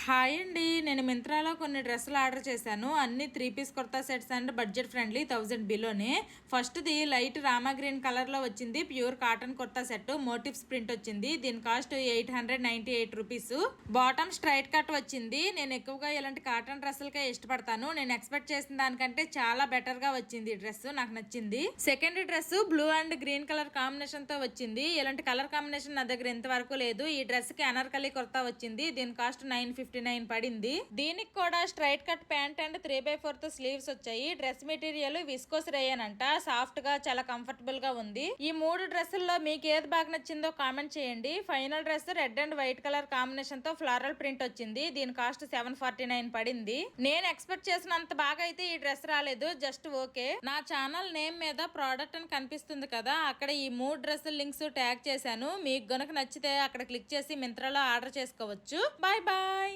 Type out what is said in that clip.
Hi అండి, నేను మింత్రాలో కొన్ని డ్రెస్సులు ఆర్డర్ చేశాను. అన్ని 3 piece kurta sets and budget friendly 1000 బిలోనే. ఫస్ట్ది లైట్ రామా గ్రీన్ కలర్లో వచ్చింది. Pure cotton kurta set, motives print వచ్చింది. దీని cost 898 rupees. Bottom straight cut వచ్చింది. నేను ఎక్కువగా ఇలాంటి కాటన్ డ్రెస్సులకే ఇష్టపడతాను. నేను ఎక్స్పెక్ట్ చేసిన దానికంటే చాలా బెటర్ గా వచ్చింది ఈ డ్రెస్, నాకు నచ్చింది. Second dress blue and green colour combination తో వచ్చింది. ఇలాంటి కలర్ కాంబినేషన్ నా దగ్గర ఇంతవరకు లేదు. ఈ డ్రెస్ కి అనార్కలి కుర్తా వచ్చింది. దీని కాస్ట్ 959 పడింది. దీనికి కూడా straight cut pant and 3/4 sleeves వచ్చాయి. డ్రెస్ మెటీరియల్ విస్కోస్ రేయన్ అంట. సాఫ్ట్ గా చాలా కంఫర్టబుల్ గా ఉంది. ఈ 3 డ్రెస్సుల్లో మీకు ఏది బాగా నచ్చిందో కామెంట్ చేయండి. Final dress red and white colour combination తో ఫ్లోరల్ ప్రింట్ వచ్చింది. దీని కాస్ట్ 749 పడింది. నేను ఎక్స్పెక్ట్ చేసినంత బాగా అయితే ఈ డ్రెస్ రాలేదు, జస్ట్ ఓకే. నా ఛానల్ నేమ్ మీద ప్రోడక్ట్ అని కనిపిస్తుంది కదా, అక్కడ ఈ 3 డ్రెస్సుల లింక్స్ ట్యాగ్ చేశాను. మీకు గనుక నచ్చితే అక్కడ క్లిక్ చేసి మింత్రాలో ఆర్డర్ చేసుకోవచ్చు. Bye bye.